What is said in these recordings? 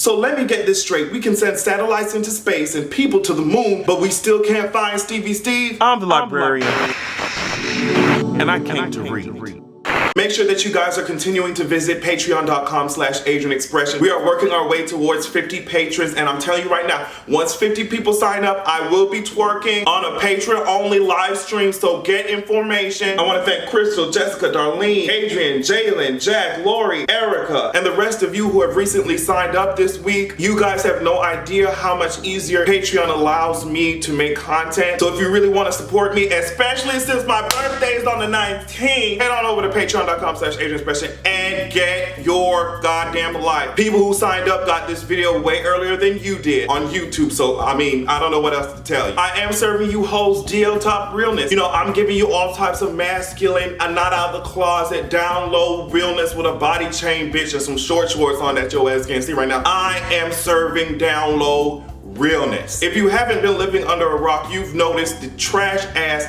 So let me get this straight. We can send satellites into space and people to the moon, but we still can't find Stevie Steve? I'm the librarian, and I came to read. Make sure that you guys are continuing to visit patreon.com/AdrianExpression. We are working our way towards 50 patrons, and I'm telling you right now, once 50 people sign up, I will be twerking on a Patreon-only live stream, so get information. I want to thank Crystal, Jessica, Darlene, Adrian, Jalen, Jack, Lori, Erica, and the rest of you who have recently signed up this week. You guys have no idea how much easier Patreon allows me to make content. So if you really want to support me, especially since my birthday is on the 19th, head on over to patreon.com/AdrianExpression and get your goddamn life. People who signed up got this video way earlier than you did on YouTube, so I mean, I don't know what else to tell you. I am serving you hoes DL top realness. You know, I'm giving you all types of masculine, not out of the closet, down low realness with a body chain bitch and some short shorts on that your ass can't see right now. I am serving down low realness. If you haven't been living under a rock, you've noticed the trash ass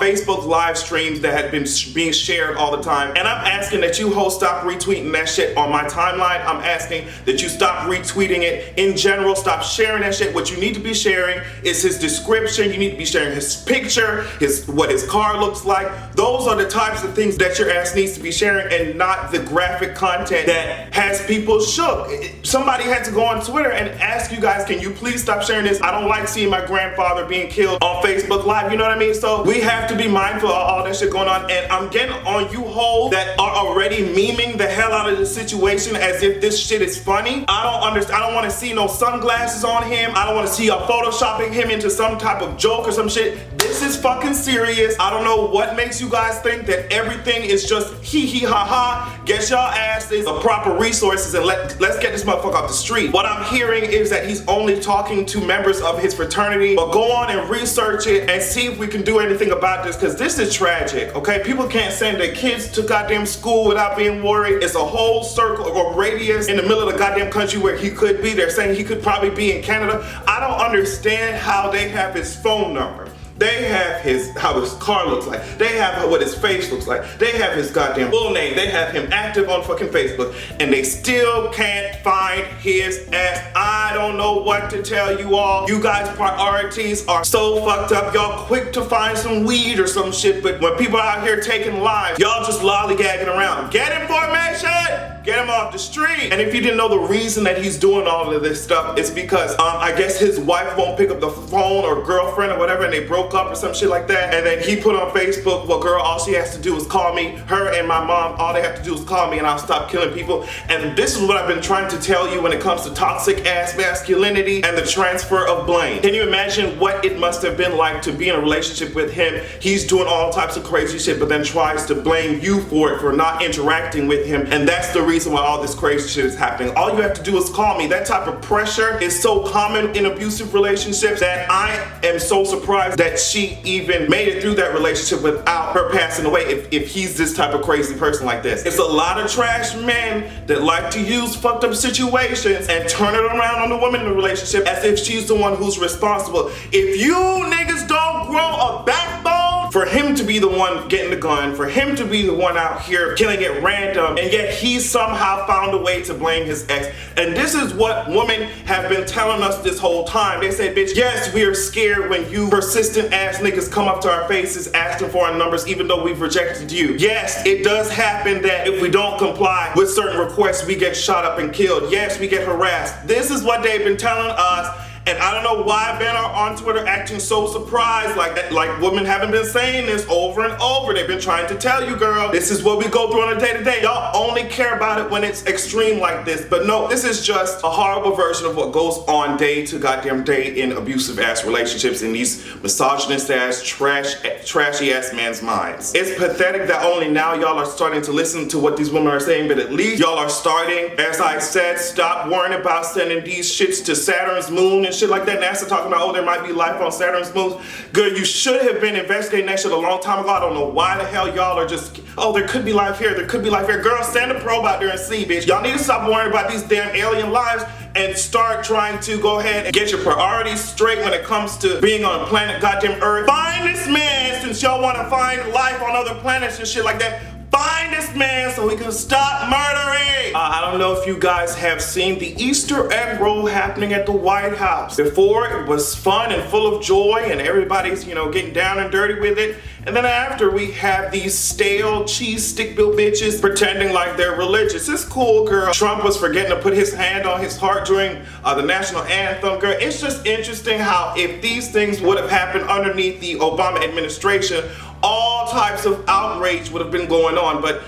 Facebook live streams that had been being shared all the time, and I'm asking that you hosts stop retweeting that shit on my timeline. I'm asking that you stop retweeting it in general. Stop sharing that shit. What you need to be sharing is his description. You need to be sharing his picture, what his car looks like. Those are the types of things that your ass needs to be sharing, and not the graphic content that has people shook. Somebody had to go on Twitter and ask you guys, can you please stop sharing this? I don't like seeing my grandfather being killed on Facebook Live, you know what I memean? So we have to be mindful of all that shit going on, and I'm getting on you hoes that are already memeing the hell out of the situation as if this shit is funny. I don't understand. I don't want to see no sunglasses on him. I don't want to see y'all photoshopping him into some type of joke or some shit. This is fucking serious. I don't know what makes you guys think that everything is just hee hee ha ha. Get y'all asses the proper resources and let's get this motherfucker off the street. What I'm hearing is that he's only talking to members of his fraternity, but go on and research it and see if we can do anything about this, because this is tragic, okay? People can't send their kids to goddamn school without being worried. It's a whole circle or radius in the middle of the goddamn country where he could be. They're saying he could probably be in Canada. I don't understand how they have his phone number. They have how his car looks like. They have what his face looks like. They have his goddamn full name. They have him active on fucking Facebook, and they still can't find his ass. I don't know what to tell you all. You guys' priorities are so fucked up. Y'all quick to find some weed or some shit, but when people are out here taking lives, y'all just lollygagging around. Get information! Get him off the street. And if you didn't know, the reason that he's doing all of this stuff is because I guess his wife won't pick up the phone, or girlfriend or whatever, and they broke up or some shit like that. And then he put on Facebook, well girl, all she has to do is call me. Her and my mom, all they have to do is call me and I'll stop killing people. And this is what I've been trying to tell you when it comes to toxic ass masculinity and the transfer of blame. Can you imagine what it must have been like to be in a relationship with him? He's doing all types of crazy shit, but then tries to blame you for it, for not interacting with him. And that's the reason why all this crazy shit is happening. All you have to do is call me. That type of pressure is so common in abusive relationships that I am so surprised that she even made it through that relationship without her passing away, if he's this type of crazy person like this. It's a lot of trash men that like to use fucked up situations and turn it around on the woman in the relationship as if she's the one who's responsible. If you niggas don't grow a backbone, for him to be the one getting the gun, for him to be the one out here killing it random, and yet he somehow found a way to blame his ex. And this is what women have been telling us this whole time. They say, bitch, yes, we are scared when you persistent ass niggas come up to our faces asking for our numbers even though we've rejected you. Yes, it does happen that if we don't comply with certain requests, we get shot up and killed. Yes, we get harassed. This is what they've been telling us. And I don't know why men are on Twitter acting so surprised, like women haven't been saying this over and over. They've been trying to tell you, girl, this is what we go through on a day-to-day. Y'all only care about it when it's extreme like this. But no, this is just a horrible version of what goes on day to goddamn day in abusive ass relationships in these misogynist ass, trashy ass men's minds. It's pathetic that only now y'all are starting to listen to what these women are saying, but at least y'all are starting. As I said, stop worrying about sending these shits to Saturn's moon and shit like that. NASA talking about, oh, there might be life on Saturn's moon. Good, you should have been investigating that shit a long time ago. I don't know why the hell y'all are just, oh, there could be life here, there could be life here. Girl, send a probe out there and see, bitch. Y'all need to stop worrying about these damn alien lives and start trying to go ahead and get your priorities straight when it comes to being on planet goddamn Earth. Find this man, since y'all want to find life on other planets and shit like that. Find this man so he can stop murdering. I don't know if you guys have seen the Easter egg roll happening at the White House. Before, it was fun and full of joy and everybody's, getting down and dirty with it. And then after, we have these stale cheese stick built bitches pretending like they're religious. It's cool, girl. Trump was forgetting to put his hand on his heart during the national anthem, girl. It's just interesting how if these things would have happened underneath the Obama administration, all types of outrage would have been going on. But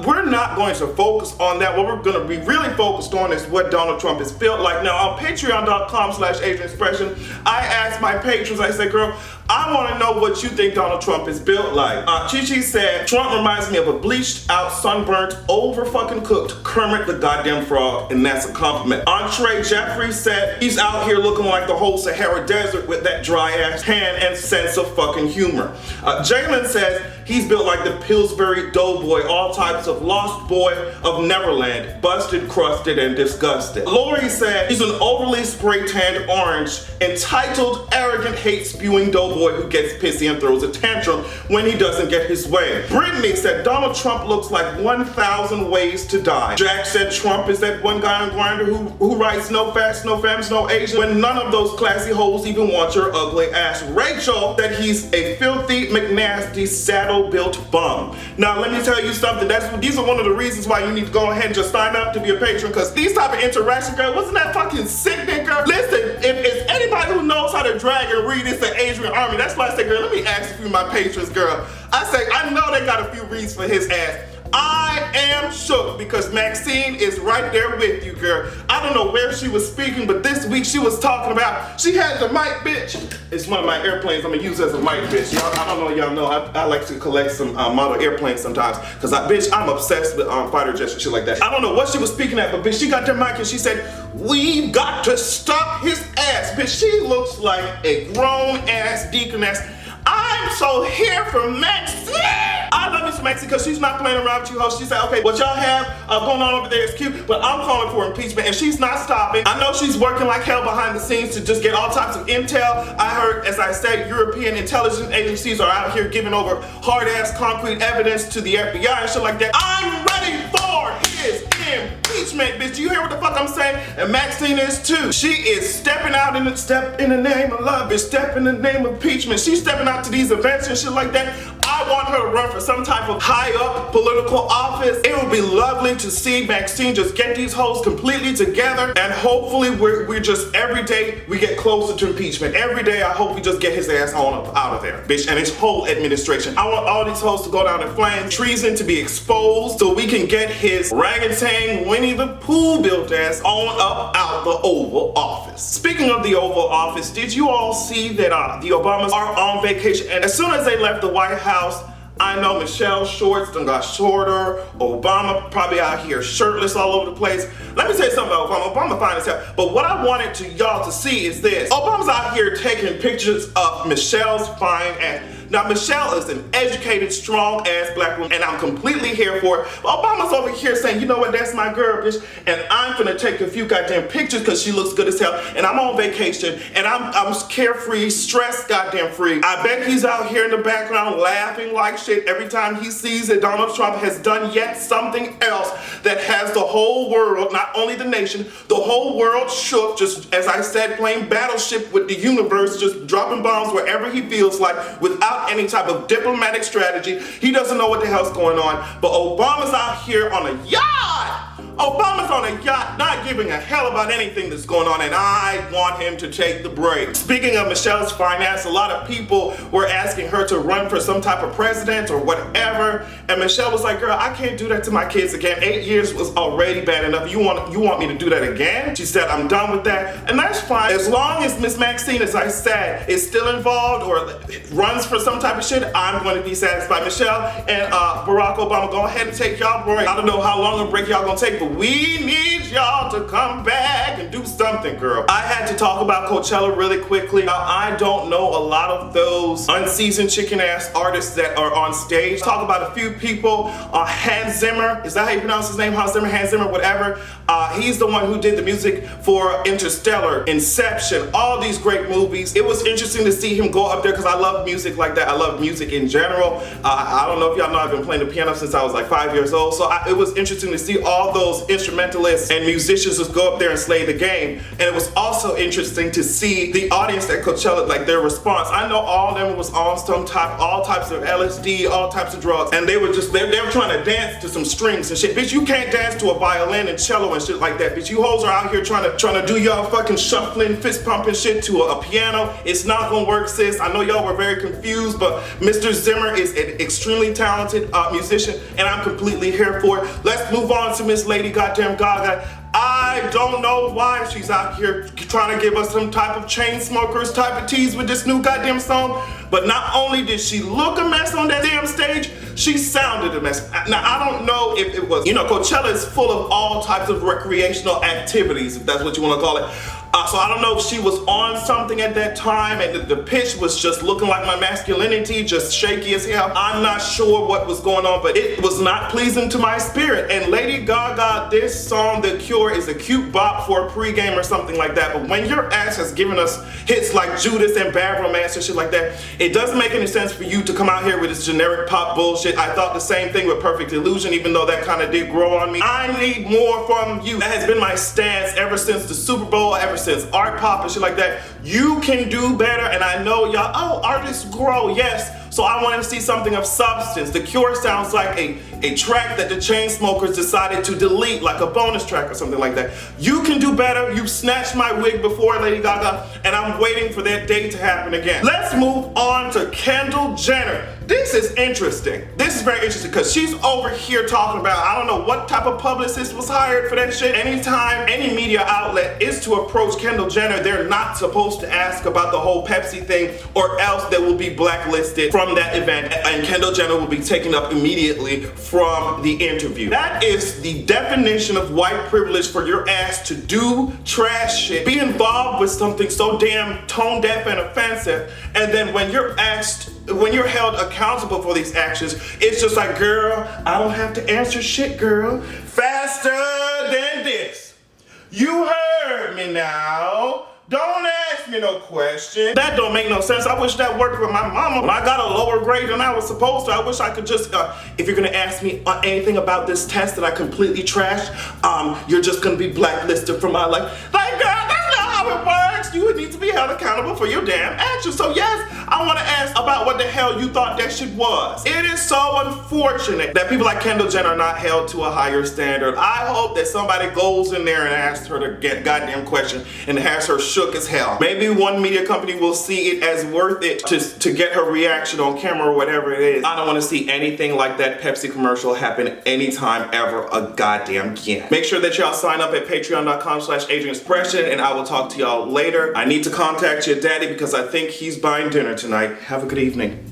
we're not going to focus on that. What we're going to be really focused on is what Donald Trump is built like. Now, on patreon.com/AsianExpression, I asked my patrons, I said, girl, I want to know what you think Donald Trump is built like. Chi said, Trump reminds me of a bleached out, sunburnt, over fucking cooked Kermit the goddamn frog, and that's a compliment. Entree Jeffrey said, he's out here looking like the whole Sahara Desert with that dry ass hand and sense of fucking humor. Jalen says, he's built like the Pillsbury Doughboy, all types of lost boy of Neverland, busted, crusted, and disgusted. Lori said, he's an overly spray-tanned orange, entitled, arrogant, hate-spewing doughboy who gets pissy and throws a tantrum when he doesn't get his way. Brittany said Donald Trump looks like 1,000 ways to die. Jack said Trump is that one guy on Grindr who writes no fast, no femmes, no Asian when none of those classy hoes even want your ugly ass. Rachel said he's a filthy, McNasty, saddle-built bum. Now let me tell you something. These are one of the reasons why you need to go ahead and just sign up to be a patron, because these type of interactions, girl, wasn't that fucking sickening, girl? Listen, if it's anybody who knows how to drag and read, it's the Adrian Army. That's why I say, girl, let me ask a few of my patrons, girl. I say, I know they got a few reads for his ass. I am shook because Maxine is right there with you, girl. I don't know where she was speaking, but this week she was talking about, she had the mic, bitch. It's one of my airplanes I'm gonna use as a mic, bitch. Y'all, I don't know, y'all know, I like to collect some model airplanes sometimes, because bitch, I'm obsessed with fighter jets and shit like that. I don't know what she was speaking at, but bitch, she got their mic and she said, we've got to stop his ass. Bitch, she looks like a grown ass deaconess. I'm so here for Maxine. I love Miss Maxine because she's not playing around with you, host. She said, okay, what y'all have going on over there is cute, but I'm calling for impeachment, and she's not stopping. I know she's working like hell behind the scenes to just get all types of intel. I heard, as I said, European intelligence agencies are out here giving over hard-ass concrete evidence to the FBI and shit like that. I'm ready for his impeachment, bitch. Do you hear what the fuck I'm saying? And Maxine is too. She is stepping out in the name of love, bitch. Step in the name of impeachment. She's stepping out to these events and shit like that. I want her to run for some type of high up political office. It would be lovely to see Maxine just get these hoes completely together, and hopefully we're just, every day we get closer to impeachment. Every day I hope we just get his ass on up out of there, bitch, and his whole administration. I want all these hoes to go down in flames, treason to be exposed, so we can get his orangutan Winnie the Pooh built ass on up out the Oval Office. Speaking of the Oval Office, did you all see that the Obamas are on vacation? And as soon as they left the White House, I know Michelle's shorts done got shorter. Obama probably out here shirtless all over the place. Let me tell you something about Obama. Obama fine as hell. But what I wanted y'all to see is this. Obama's out here taking pictures of Michelle's fine ass. Now, Michelle is an educated, strong-ass black woman, and I'm completely here for it. But Obama's over here saying, you know what, that's my girl, bitch, and I'm gonna take a few goddamn pictures because she looks good as hell, and I'm on vacation, and I'm carefree, stressed goddamn free. I bet he's out here in the background laughing like shit every time he sees that Donald Trump has done yet something else that has the whole world, not only the nation, the whole world shook, just as I said, playing battleship with the universe, just dropping bombs wherever he feels like, without any type of diplomatic strategy. He doesn't know what the hell's going on, but Obama's out here on a yacht. Obama's on a yacht, not giving a hell about anything that's going on, and I want him to take the break. Speaking of Michelle's finance, a lot of people were asking her to run for some type of president or whatever, and Michelle was like, girl, I can't do that to my kids again. 8 years was already bad enough. You want me to do that again? She said, I'm done with that, and that's fine. As long as Miss Maxine, as I said, is still involved or runs for some type of shit, I'm going to be satisfied. Michelle and Barack Obama, go ahead and take y'all break. I don't know how long a break y'all gonna take, but we need y'all to come back and and do something, girl. I had to talk about Coachella really quickly. Now, I don't know a lot of those unseasoned chicken ass artists that are on stage. Talk about a few people. Hans Zimmer, is that how you pronounce his name? Hans Zimmer, whatever. He's the one who did the music for Interstellar, Inception, all these great movies. It was interesting to see him go up there because I love music like that. I love music in general. I don't know if y'all know, I've been playing the piano since I was like 5 years old. So it was interesting to see all those instrumentalists and musicians just go up there and slay the game. And it was also interesting to see the audience at Coachella, like their response. I know all of them was on all types of LSD, all types of drugs, and they were trying to dance to some strings and shit. Bitch, you can't dance to a violin and cello and shit like that. Bitch, you hoes are out here trying to do y'all fucking shuffling, fist pumping shit to a piano. It's not gonna work, sis. I know y'all were very confused, but Mr. Zimmer is an extremely talented musician, and I'm completely here for it. Let's move on to Miss Lady Goddamn Gaga. I don't know why she's out here trying to give us some type of Chainsmokers type of tease with this new goddamn song, but not only did she look a mess on that damn stage, she sounded a mess. Now, I don't know if it was, Coachella is full of all types of recreational activities, if that's what you want to call it. So I don't know if she was on something at that time and the pitch was just looking like my masculinity, just shaky as hell. I'm not sure what was going on, but it was not pleasing to my spirit. And Lady Gaga, this song, The Cure, is a cute bop for a pregame or something like that. But when your ass has given us hits like Judas and Bad Romance and shit like that, it doesn't make any sense for you to come out here with this generic pop bullshit. I thought the same thing with Perfect Illusion, even though that kind of did grow on me. I need more from you. That has been my stance ever since the Super Bowl, ever since art pop and shit like that. You can do better, and I know y'all, artists grow, yes. So I wanted to see something of substance. The Cure sounds like a track that the Chainsmokers decided to delete, like a bonus track or something like that. You can do better. You snatched my wig before, Lady Gaga, and I'm waiting for that day to happen again. Let's move on to Kendall Jenner. This is interesting. This is very interesting because she's over here talking about, I don't know what type of publicist was hired for that shit. Anytime any media outlet is to approach Kendall Jenner, they're not supposed to ask about the whole Pepsi thing, or else they will be blacklisted from that event, and Kendall Jenner will be taken up immediately from the interview. That is the definition of white privilege, for your ass to do trash shit, be involved with something so damn tone deaf and offensive, and then when you're held accountable for these actions, it's just like, girl, I don't have to answer shit, girl. Faster than this. You heard me now. Don't ask me no question. That don't make no sense. I wish that worked with my mama. When I got a lower grade than I was supposed to, I wish I could just, if you're gonna ask me anything about this test that I completely trashed, you're just gonna be blacklisted from my life. Like, girl, that's not how it works. You would need to be held accountable for your damn actions. So yes, I wanna ask about what the hell you thought that shit was. It is so unfortunate that people like Kendall Jenner are not held to a higher standard. I hope that somebody goes in there and asks her to get goddamn question and has her shook as hell. Maybe one media company will see it as worth it to get her reaction on camera or whatever it is. I don't want to see anything like that Pepsi commercial happen anytime ever goddamn again. Make sure that y'all sign up at patreon.com/AdrianExpression, and I will talk to y'all later. I need to contact your daddy because I think he's buying dinner tonight. Have a good evening.